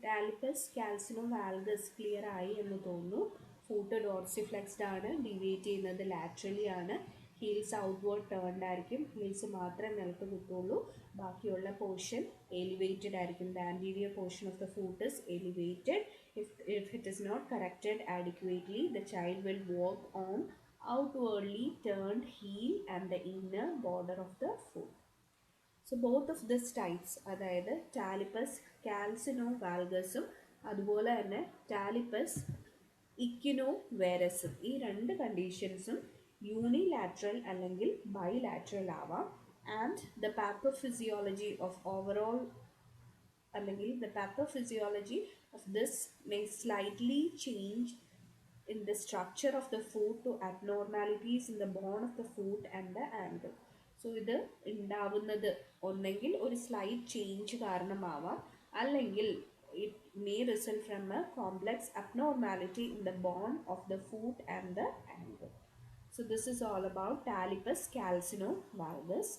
ടാലിപ്പസ് കാൽസിനം valgus clear ആയി എന്ന് തോന്നുന്നു. ഫൂട്ട് ഡോർസിഫ്ലെക്സ്ഡ് ആണ്, ഡീവിയേറ്റ് ചെയ്യുന്നത് ലാറ്ററലി ആണ്. ഹീൽസ് ഔട്ട്വേർഡ് ടേൺഡ് ആയിരിക്കും. ഹീൽസ് മാത്രമേ നിലത്ത് കുത്തുള്ളൂ. ബാക്കിയുള്ള പോർഷൻ എലിവേറ്റഡ് ആയിരിക്കും. The anterior portion of the foot is elevated. If it is not corrected adequately, the child will walk on outwardly turned heel and the inner border of the foot. So both of these types, അതായത് ടാലിപ്പസ് കാൽസിനോ വാൽഗസും അതുപോലെ തന്നെ ടാലിപ്പസ് ഇക്വിനോ വേരസും, ഈ രണ്ട് കണ്ടീഷൻസും unilateral അല്ലെങ്കിൽ bilateral ആവാം. And the pathophysiology of overall അല്ലെങ്കിൽ the pathophysiology of this may slightly change in the structure of the foot to abnormalities in the bone of the foot and the ankle. So ഇത് ഉണ്ടാവുന്നത് ഒന്നെങ്കിൽ ഒരു slight change കാരണമാവാം, അല്ലെങ്കിൽ it may result from a complex abnormality in the bone of the foot and the ankle. So this is all about talipes calcinovalgus.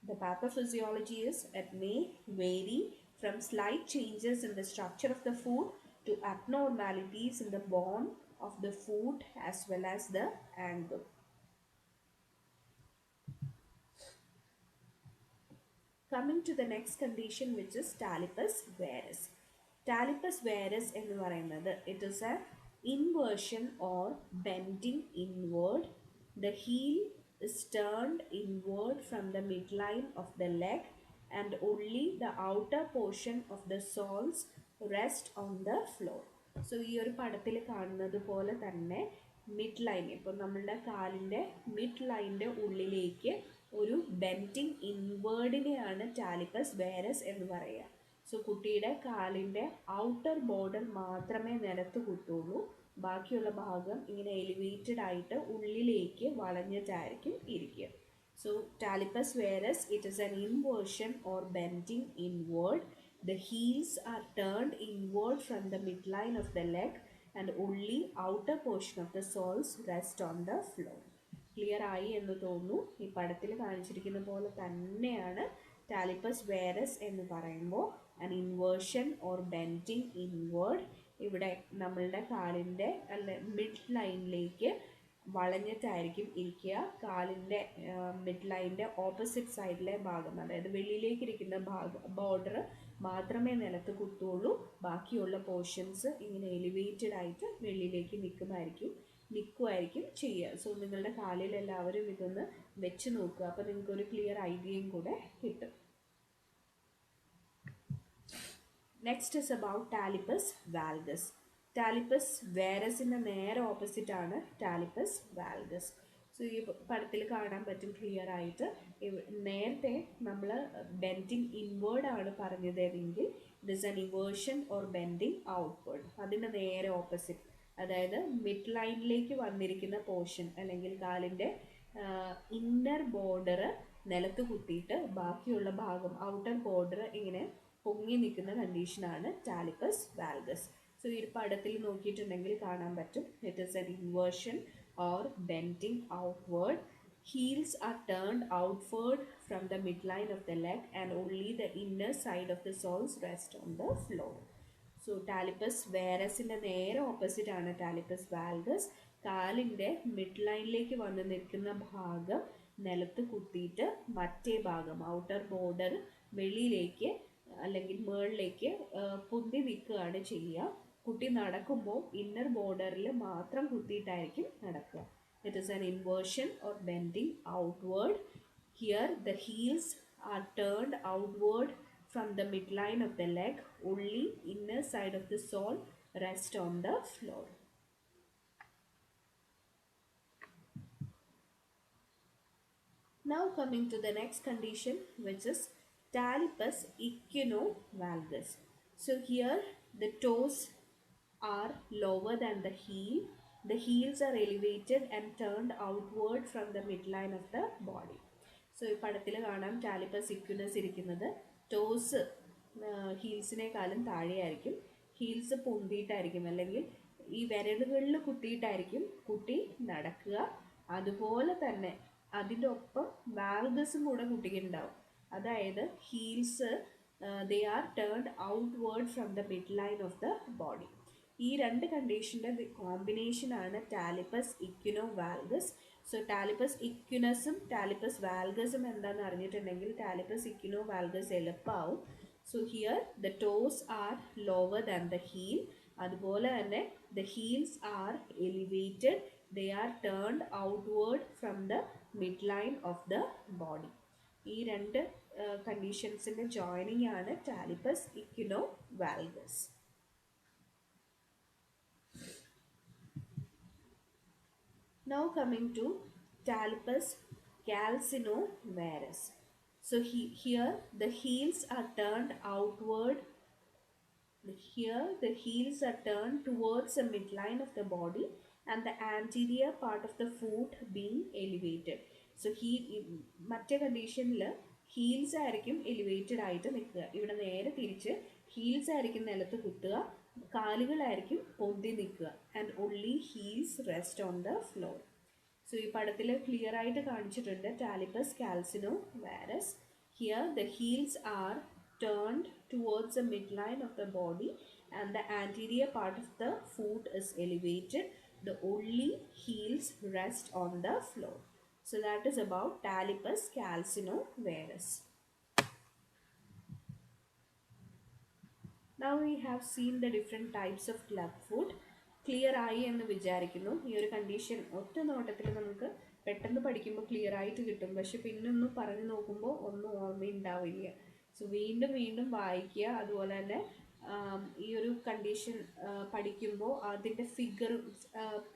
The pathophysiology is it may vary from slight changes in the structure of the foot to abnormalities in the bone of the foot as well as the ankle. Coming to the next condition, which is talipes varus. Talipes varus എന്ന് പറയുന്നത് it is a inversion or bending inward. The heel is turned inward from the midline of the leg and only the outer portion of the soles rest on the floor. So ഈ ഒരു പടത്തിൽ കാണുന്നത് പോലെ തന്നെ mid line, ഇപ്പോൾ നമ്മളുടെ കാലിൻ്റെ mid ലൈനിൻ്റെ ഉള്ളിലേക്ക് ഒരു ബെൻഡിങ് ഇൻവേർഡിനെയാണ് ടാലിപ്പസ് വേരസ് എന്ന് പറയുക. സോ കുട്ടിയുടെ കാലിൻ്റെ ഔട്ടർ ബോർഡർ മാത്രമേ നിലത്ത് കുത്തുള്ളൂ. ബാക്കിയുള്ള ഭാഗം ഇങ്ങനെ എലിവേറ്റഡ് ആയിട്ട് ഉള്ളിലേക്ക് വളഞ്ഞിട്ടായിരിക്കും ഇരിക്കുക. So talipes varus, it is an inversion or bending inward. The heels are turned inward from the midline of the leg and only outer portion of the soles rest on the floor. Clear ആയി എന്ന് തോന്നുന്നു. ഈ പടത്തിൽ കാണിച്ചിരിക്കുന്ന പോലെ തന്നെയാണ് ടാലിപ്പസ് വേരസ് എന്ന് പറയുമ്പോൾ an inversion or bending inward. ഇവിടെ നമ്മളുടെ കാലിൻ്റെ മിഡ് ലൈനിലേക്ക് വളഞ്ഞിട്ടായിരിക്കും ഇരിക്കുക. കാലിൻ്റെ മിഡ് ലൈനിൻ്റെ ഓപ്പോസിറ്റ് സൈഡിലെ ഭാഗം, അതായത് വെളിയിലേക്ക് ഇരിക്കുന്ന ബോർഡർ മാത്രമേ നിലത്ത് കുത്തുള്ളൂ. ബാക്കിയുള്ള പോർഷൻസ് ഇങ്ങനെ എലിവേറ്റഡ് ആയിട്ട് വെളിയിലേക്ക് നിൽക്കുമായിരിക്കും ചെയ്യുക. സോ നിങ്ങളുടെ കാലിൽ എല്ലാവരും ഇതൊന്ന് വെച്ച് നോക്കുക, അപ്പോൾ നിങ്ങൾക്കൊരു ക്ലിയർ ഐഡിയയും കൂടെ കിട്ടും. Next is about talipes valgus. Talipes വേരസിൻ്റെ നേരെ ഓപ്പോസിറ്റ് ആണ് ടാലിപ്പസ് വാൽഗസ്. സോ ഈ പടത്തിൽ കാണാൻ പറ്റും ക്ലിയർ ആയിട്ട്. നേരത്തെ നമ്മൾ ബെൻഡിങ് ഇൻവേർഡ് ആണ് പറഞ്ഞതെങ്കിൽ it is an eversion or bending outward. അതിൻ്റെ നേരെ ഓപ്പോസിറ്റ്, അതായത് മിഡ് ലൈനിലേക്ക് വന്നിരിക്കുന്ന പോർഷൻ അല്ലെങ്കിൽ കാലിൻ്റെ ഇന്നർ ബോർഡർ നിലത്ത് കുത്തിയിട്ട് ബാക്കിയുള്ള ഭാഗം ഔട്ടർ ബോർഡർ ഇങ്ങനെ പൊങ്ങി നിൽക്കുന്ന കണ്ടീഷനാണ് ടാലിപ്പസ് വാൽഗസ്. സോ ഈ പടത്തിൽ നോക്കിയിട്ടുണ്ടെങ്കിൽ കാണാൻ പറ്റും it is N inversion or bending outward. Heels are turned outward from the midline of the leg and only the inner side of the soles rest on the floor. So talipes വേരസിൻ്റെ നേരെ opposite ആണ് ടാലിപ്പസ് valgus. കാലിൻ്റെ mid ലൈനിലേക്ക് വന്ന് നിൽക്കുന്ന ഭാഗം നിലത്ത് കുത്തിയിട്ട് മറ്റേ ഭാഗം ഔട്ടർ ബോർഡർ വെളിയിലേക്ക് അല്ലെങ്കിൽ മുകളിലേക്ക് പൊന്തി നിൽക്കുകയാണ് ചെയ്യുക. കുട്ടി നടക്കുമ്പോൾ ഇന്നർ ബോർഡറിൽ മാത്രം കുത്തിയിട്ടായിരിക്കും നടക്കുക. It is an inversion or bending outward. Here the heels are turned outward from the midline of the leg. Only inner side of the sole rest on the floor. Now coming to the next condition, which is talipes equinovalgus. So here the toes are lower than the heel. The heels are elevated and turned outward from the midline of the body. So ഈ പടത്തിൽ കാണാം ടാലിപ്പസ് ഇക്വിനസ് ഇരിക്കുന്നത് toss ഹീൽസിനേക്കാളും താഴെയായിരിക്കും. Heels പൊന്തിയിട്ടായിരിക്കും അല്ലെങ്കിൽ ഈ വിരലുകളിൽ കുത്തിയിട്ടായിരിക്കും കുട്ടി നടക്കുക. അതുപോലെ തന്നെ അതിൻ്റെ ഒപ്പം വാൽഗസും കൂടെ കുട്ടിക്ക് ഉണ്ടാവും. അതായത് heels they are turned outward from the midline of the body. ഈ രണ്ട് കണ്ടീഷൻ്റെ കോമ്പിനേഷൻ ആണ് talipes equino valgus. So ടാലിപ്പസ് ഇക്വിനസും talipes വാൽഗസും എന്താണെന്ന് അറിഞ്ഞിട്ടുണ്ടെങ്കിൽ ടാലിപ്പസ് ഇക്വിനോ വാൽഗസ് എളുപ്പമാവും. So here the toes are lower than the heel. അതുപോലെ തന്നെ the heels are elevated, they are turned outward from the mid line of the body. ഈ രണ്ട് കണ്ടീഷൻസിൻ്റെ joining ആണ് talipes equino valgus. Now coming to talipus calcinovarus. So here the heels are turned outward. Here the heels are turned towards the midline of the body and the anterior part of the foot being elevated. So മറ്റേ കണ്ടീഷനിൽ heels ആയിരിക്കും elevated ആയിട്ട് നിൽക്കുക. ഇവിടെ നേരെ തിരിച്ച് heels ആയിരിക്കും നിലത്ത് കുത്തുക, കാലുകളായിരിക്കും പൊന്തി നിൽക്കുക. And only heels rest on the floor. So ഈ പടത്തിൽ ക്ലിയർ ആയിട്ട് കാണിച്ചിട്ടുണ്ട് talipes calcaneo varus. Here the heels are turned towards the midline of the body and the anterior part of the foot is elevated. The only heels rest on the floor. So that is about talipus calcinovarus. Now we have seen the different types of club foot. Clear ആയി എന്ന് വിചാരിക്കുന്നു. ഈ ഒരു condition ഒറ്റ നോട്ടത്തിൽ നമുക്ക് പെട്ടെന്ന് പഠിക്കുമ്പോൾ ക്ലിയർ ആയിട്ട് കിട്ടും, പക്ഷെ പിന്നെ ഒന്ന് പറഞ്ഞു നോക്കുമ്പോൾ ഒന്നും ഓർമ്മയുണ്ടാവില്ല. സോ വീണ്ടും വീണ്ടും വായിക്കുക. അതുപോലെ തന്നെ ഈ ഒരു കണ്ടീഷൻ പഠിക്കുമ്പോൾ അതിൻ്റെ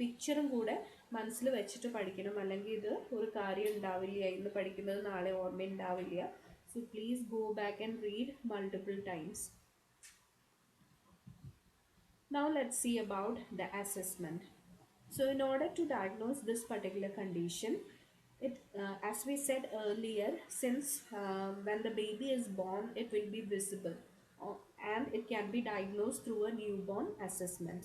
പിക്ചറും കൂടെ മനസ്സിൽ വെച്ചിട്ട് പഠിക്കണം, അല്ലെങ്കിൽ ഇത് ഒരു കാര്യം ഉണ്ടാവില്ല. ഇന്ന് പഠിക്കുന്നത് നാളെ ഓർമ്മയുണ്ടാവില്ല. So please go back and read multiple times. Now let's see about the assessment. So in order to diagnose this particular condition, as we said earlier, since when the baby is born, it will be visible and it can be diagnosed through a newborn assessment.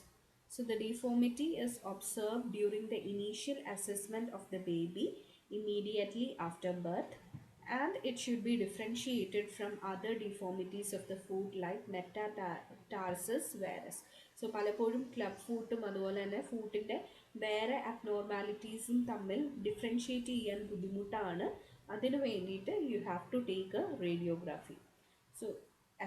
So the deformity is observed during the initial assessment of the baby immediately after birth, and it should be differentiated from other deformities of the foot like metatarsus varus. So പലപ്പോഴും club ഫൂട്ടും അതുപോലെ തന്നെ ഫൂട്ടിൻ്റെ വേറെ അബ്നോർമാലിറ്റീസും തമ്മിൽ differentiate ചെയ്യാൻ ബുദ്ധിമുട്ടാണ്. അതിനു വേണ്ടിയിട്ട് you have to take a radiography. So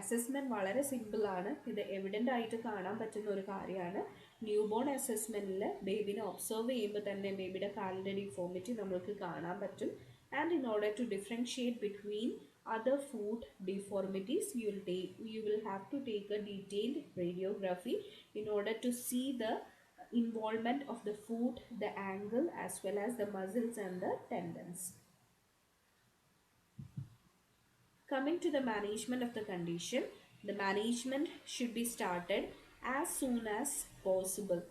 assessment വളരെ സിമ്പിളാണ്. ഇത് എവിഡൻ്റ് ആയിട്ട് കാണാൻ പറ്റുന്ന ഒരു കാര്യമാണ്. ന്യൂ ബോൺ അസസ്മെൻറ്റിൽ ബേബിനെ ഒബ്സർവ് ചെയ്യുമ്പോൾ തന്നെ ബേബിയുടെ കാലിൻ്റെ ഡിഫോമിറ്റി നമ്മൾക്ക് കാണാൻ പറ്റും. And in order to differentiate between other foot deformities, you will have to take a detailed radiography in order to see the involvement of the foot, the angle, as well as the muscles and the tendons. Coming to the management of the condition, the management should be started as soon as possible.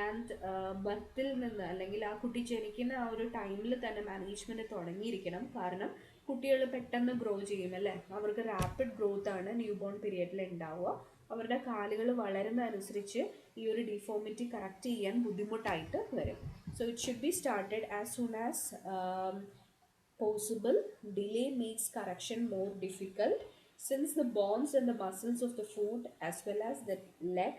And ബർത്തിൽ നിന്ന് അല്ലെങ്കിൽ ആ കുട്ടി ജനിക്കുന്ന ആ ഒരു ടൈമിൽ തന്നെ മാനേജ്മെൻറ്റ് തുടങ്ങിയിരിക്കണം. കാരണം കുട്ടികൾ പെട്ടെന്ന് ഗ്രോ ചെയ്യും അല്ലേ, അവർക്ക് റാപ്പിഡ് ഗ്രോത്ത് ആണ് ന്യൂ ബോൺ പീരിയഡിൽ ഉണ്ടാവുക. അവരുടെ കാലുകൾ വളരുന്നതനുസരിച്ച് ഈ ഒരു ഡിഫോമിറ്റി കറക്റ്റ് ചെയ്യാൻ ബുദ്ധിമുട്ടായിട്ട് വരും. So it should B started as soon as possible. Delay makes correction more difficult since the bones and the muscles of the foot as well as the leg,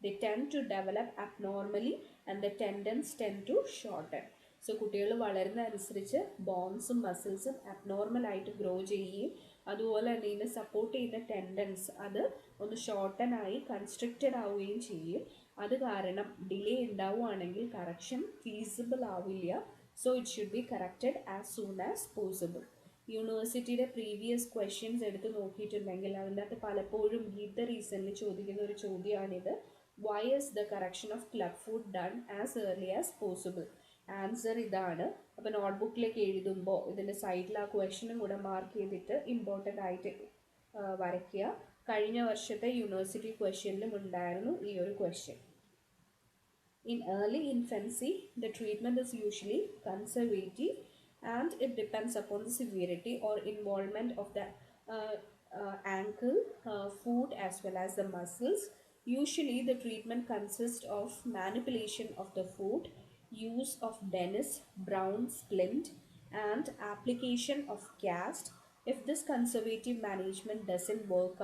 they tend to develop abnormally and the tendons tend to shorten. So കുട്ടികൾ വളരുന്നതനുസരിച്ച് ബോൺസും മസിൽസും abnormal ആയിട്ട് grow ചെയ്യുകയും അതുപോലെ തന്നെ ഇതിനെ support ചെയ്യുന്ന tendons അത് ഒന്ന് shorten ആയി കൺസ്ട്രിക്റ്റഡ് ആവുകയും ചെയ്യും. അത് കാരണം ഡിലേ ഉണ്ടാവുകയാണെങ്കിൽ കറക്ഷൻ ഫീസിബിൾ ആവില്ല. So it should be corrected as soon as possible. യൂണിവേഴ്സിറ്റിയുടെ പ്രീവിയസ് ക്വസ്റ്റ്യൻസ് എടുത്ത് നോക്കിയിട്ടുണ്ടെങ്കിൽ അതിൻ്റെ അകത്ത് പലപ്പോഴും ഗീത റീസണിൽ ചോദിക്കുന്ന ഒരു ചോദ്യമാണിത്. Why is the correction of club foot done as early as possible? Answer ഇതാണ്. അപ്പോൾ നോട്ട്ബുക്കിലേക്ക് എഴുതുമ്പോൾ ഇതിൻ്റെ സൈഡിൽ ആ ക്വസ്റ്റ്യനും കൂടെ മാർക്ക് ചെയ്തിട്ട് ഇമ്പോർട്ടൻ്റ് ആയിട്ട് വരയ്ക്കുക. കഴിഞ്ഞ വർഷത്തെ യൂണിവേഴ്സിറ്റി ക്വസ്റ്റ്യനിലും ഉണ്ടായിരുന്നു ഈ ഒരു question. In early infancy, the treatment is usually conservative and it depends upon the severity or involvement of the ankle, foot as well as the muscles. Usually the treatment consists of manipulation of the foot, use of Dennis Brown splint and application of cast If this conservative management doesn't work